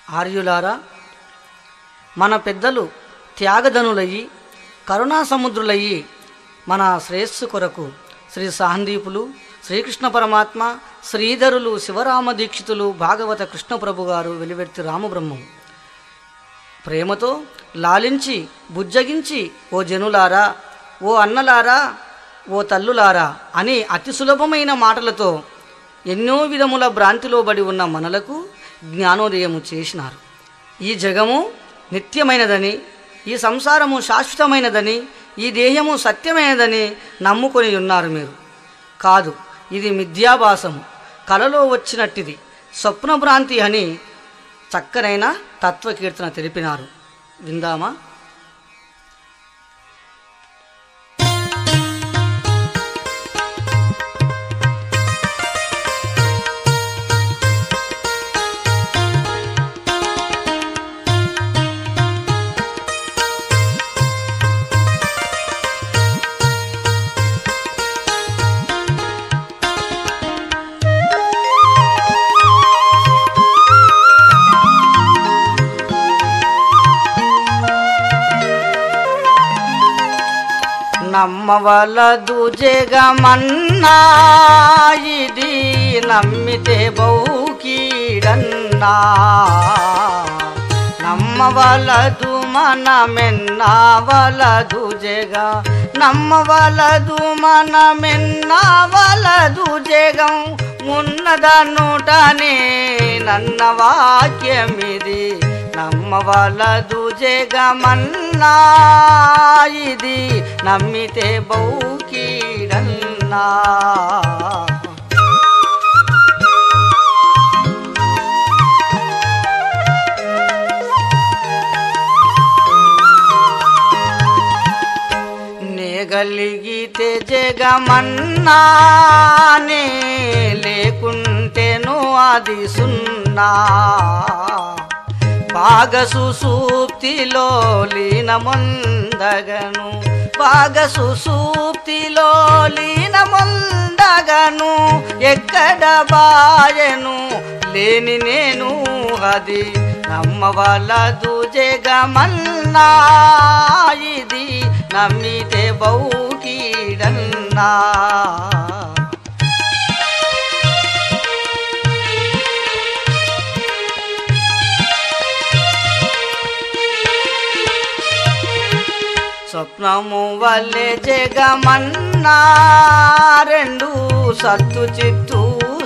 ఆర్యులారా, మన పెద్దలు త్యాగధనులయ్యి కరుణా సముద్రులయ్యి మన శ్రేయస్సు కొరకు శ్రీ సాందీపులు, శ్రీకృష్ణ పరమాత్మ, శ్రీధరులు, శివరామ దీక్షితులు, భాగవత కృష్ణప్రభు గారు, వెలివెర్తి రామబ్రహ్మం ప్రేమతో లాలించి బుజ్జగించి ఓ జనులారా, ఓ అన్నలారా, ఓ తల్లులారా అని అతి సులభమైన మాటలతో ఎన్నో విధముల భ్రాంతిలో బడి ఉన్న మనలకు జ్ఞానోదయము చేసినారు. ఈ జగము నిత్యమైనదని, ఈ సంసారము శాశ్వతమైనదని, ఈ దేహము సత్యమైనదని నమ్ముకొని ఉన్నారు మీరు. కాదు, ఇది మిథ్యాభాసము, కలలో వచ్చినట్టిది, స్వప్నభ్రాంతి అని చక్కనైన తత్వకీర్తన తెలిపినారు. విందామా? నమ్మవలదు జగమన్నా, ఇది నమ్మితే బౌకీడన్నా. నమ్మవలదు మనమెన్నావలదు జగ, నమ్మవలదు మనమెన్నావలదు జగం. ఉన్నదనుటనే నన్న వాక్యమిది, నమ్మవలదు జగమన్నా, ఇది నమ్మితే బౌకీడన్నా. నేగలిగితే జగమన్నా, నే లేకుంటేను అది సున్నా. భాగసుసూప్తిలో లీనముందగను, భాగసుసూప్తిలో లీనముందగను. ఎక్కడ బాయను లేని నేను అది, నమ్మవలదు జగమన్నా, ఇది నమ్మితే బౌకీడన్నా. స్వప్నము వల్లే జగమన్నా, రెండు సత్తు చిత్తు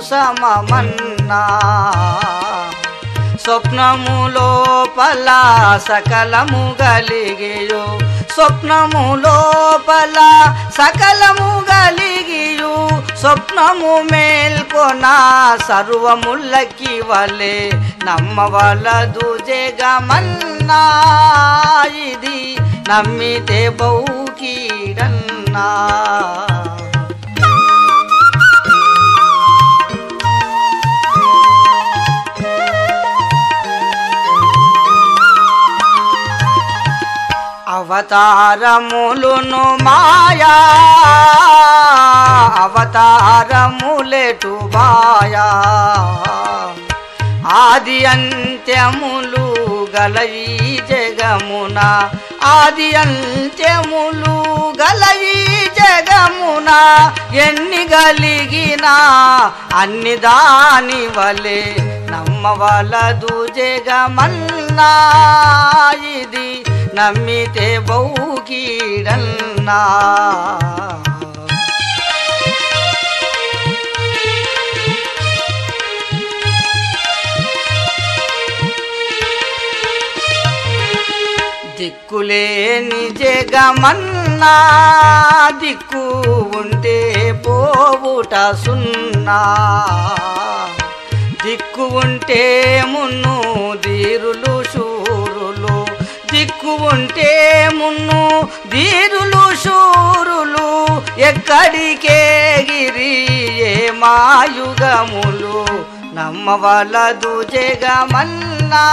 సమమన్నా. స్వప్నము లోపల సకలము గలిగియు, స్వప్నము లోపల సకలము గలిగియు. స్వప్నము మేల్కొన సర్వముల్లకి వలె, నమ్మవలదు జగమన్నా, ఇది నమ్మితే బౌకీడన్నా. అవతారములును మాయా, అవతారములెటు బాయా. ఆది అంత్యములు గల ఈ జగమున, ఆది అంత్యములు గల ఈ జగమున. ఎన్ని గలిగినా అన్ని దాని వలె, నమ్మవలదు జగమన్నా, ఇది నమ్మితే బౌకీడన్నా. దిక్కులేని జగమన్నా, దిక్కు ఉంటే పోవుట సున్నా. దిక్కు ఉంటే మున్ను ధీరులు శూరులు, దిక్కు ఉంటే మున్ను ధీరులు శూరులు. ఎక్కడికే గిరి ఏ మాయుగములు, నమ్మవలదు జగమన్నా,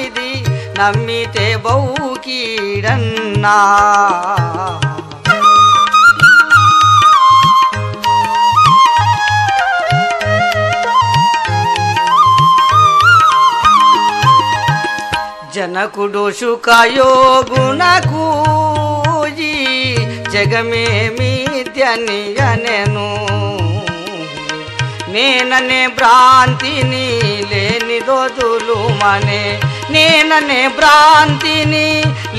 ఇది నమ్మితే బౌకీడన్నా. జనకుడు శుకయోగునకు ఈ జగమే మిథ్యనియనెను నేననే భ్రాంతిని లేనిదొదులుమనే నేననే భ్రాంతిని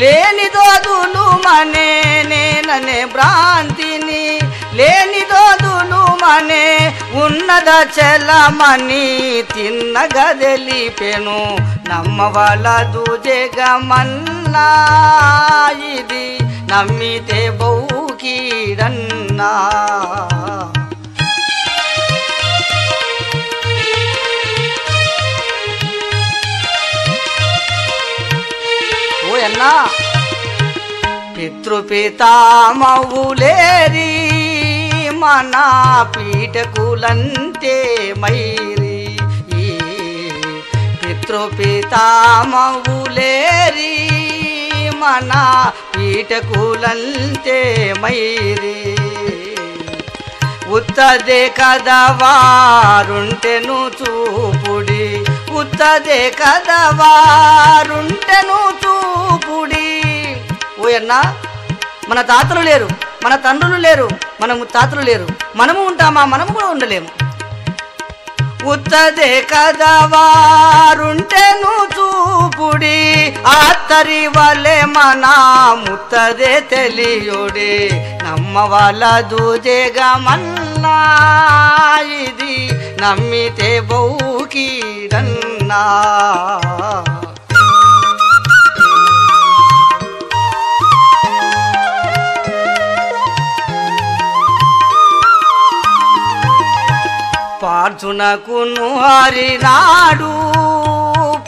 లేనిదొదులుమనే నేననే భ్రాంతిని లేనిదొదులుమనే ఉన్నద చలమని తిన్నగదెలిపెను నమ్మవలదు జగమన్నా ఇది నమ్మితే బౌకీడన్నా ఓయన్నా పితృపితామవులేరి మన పీఠకులంతే మైరి పితృపితామవులేరి మన పీఠకులంతే మైరి ఉత్తదే కదవారుంటెను చూపుడి ఉత్తదే కదవారుంటెను చూపుడి ఓయన్నా మన తాతలు లేరు మన తండ్రులు లేరు మన ముత్తాతలు లేరు మనము ఉంటామా మనము కూడా ఉండలేము ఉత్తదే కదవారుంటెను చూపుడి అత్తరి వలె మన ముత్తదే తెలియుడి నమ్మవలదు జగమన్నా ఇది నమ్మితే బౌకీడన్నా పార్జునకును హరినాడు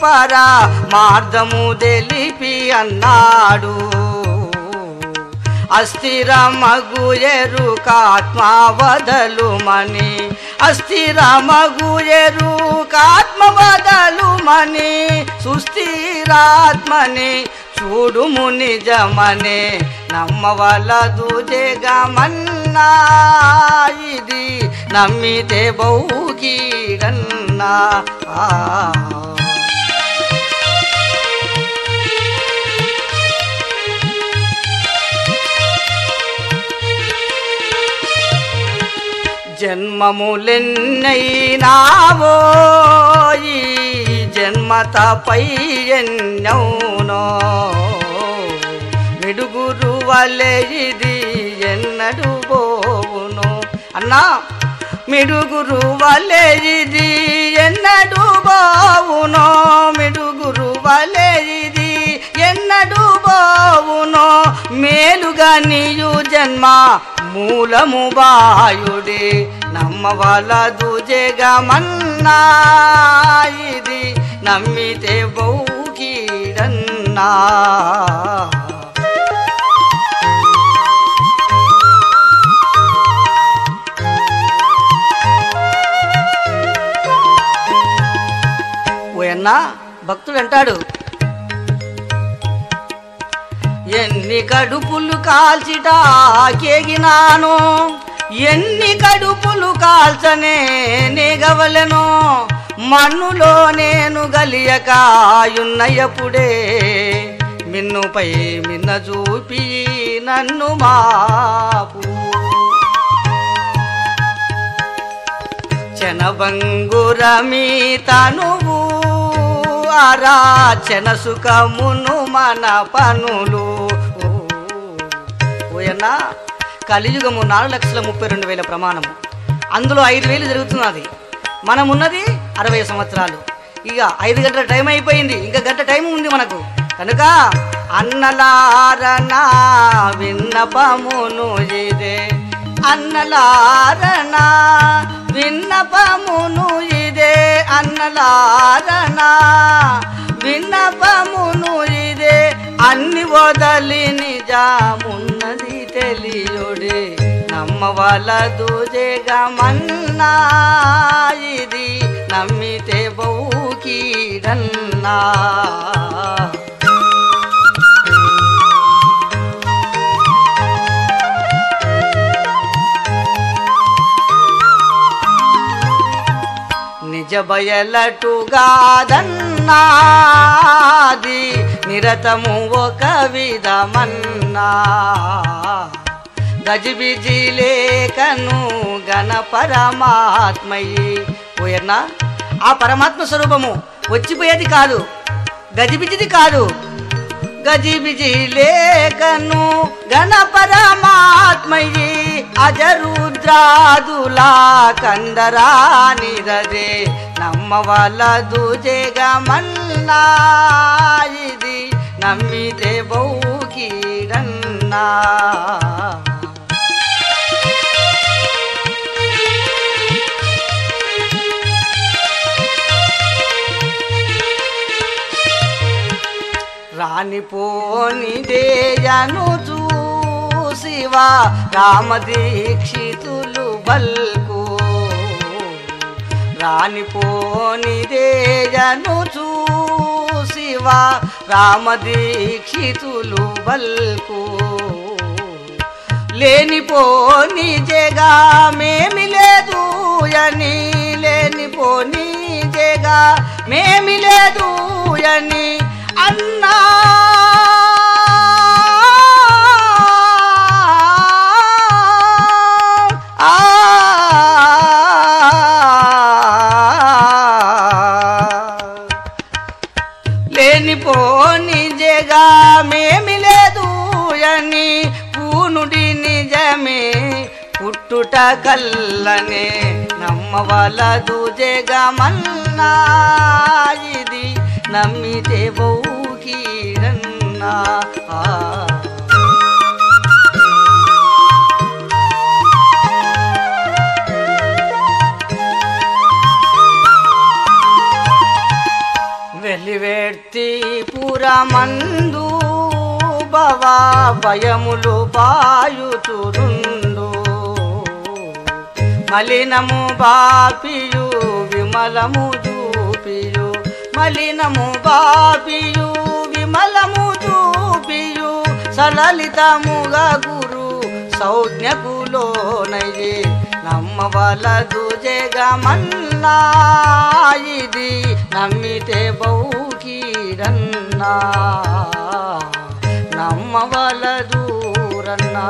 పరా మార్గము తెలిపి అన్నాడు అస్థిరమగు ఎరుకాత్మవదలుమని అస్థిరమగు ఎరుకాత్మవదలుమని సుస్థిరాత్మని చూడుము నిజమనే నమ్మవలదు జగమన్నా ఇది నమ్మితే బౌకీడన్నా జన్మములెన్నైనావో ఈ జన్మతపై ఎన్నౌనో మిడుగురు వలె ఇది ఎన్నడు పోవును అన్నా మిడుగురు వలె ఇది ఎన్నడు పోవునో మిడుగురు వలె ఇది ఎన్నడు పోవునో మేలుగా నీయు జన్మ మూలము బాయుడి నమ్మవలదు జగమన్నా ఇది నమ్మితే బౌకీడన్నా ఓయన్నా భక్తుడు అంటాడు ఎన్ని కడుపులు కాల్చిటాకేగినాను ఎన్ని కడుపులు కాల్చనే నేగవలెనో మన్నులో నేను గలియకాయున్నయపుడే మిన్నుపై మిన్న చూపి నన్ను మాపు చెనబంగురమీ తనువు ఆరాచన సుఖమును మన పనులు ఓయన్నా కలియుగము 4,32,000 ప్రమాణము అందులో 5,000 జరుగుతున్నది మనమున్నది 60 సంవత్సరాలు ఇక 5 గంటల టైం అయిపోయింది ఇంకా గంట టైం ఉంది మనకు కనుక అన్నలారనా విన్నపమును ఇదే అన్నలారనా విన్నపమును ఇదే అన్నలారనా విన్నపమును ఇదే అన్ని వదలి నిజమున్నది తెలియుడే నమ్మవలదు జగమన్నా ఇది నమ్మితే బౌకీడన్నా నిజ బయలటుగాదన్నాది నిరతము ఒక విధమన్నా గజిబిజి లేకను గణ పరమాత్మయి పోయన్నా ఆ పరమాత్మ స్వరూపము వచ్చిపోయేది కాదు, గజిబిజిది కాదు. గజిబిజి లేకను గణ పరమాత్మయి అజరుద్రాదులా కందరానిదే నమ్మవలదు జగమన్నా ఇది నమ్మితే బౌకీడన్నా. రానిపోనిదేయను చూసివా రామదీక్షితులు బల్కు, రానిపోనిదేయను చూసివా రామదీక్షితులు బల్కు. లేనిపోని జగా మేమి లేదు అని, లేనిపోని జగా మేమి లేదు అని అన్నా లేనిపోని జగా మేమి లేదు అని పూనుడి నిజమే పుట్టుట కల్లనే నమ్మవలదు జగమన్నా ఇది నమ్మితే బౌకీడన్నా. వెలివేర్తి పురమందు భవా భయములు బాయుచురుండు, మలినము బాపియు విమలము చూపియు, మలినము బాపియు విమలము చూపియు సలలితముగా గురు సౌజ్ఞకులోనయ్యి నమ్మవలదు జగమన్నా ఇది నమ్మితే బౌకీడన్నా నమ్మవలదు రన్నా.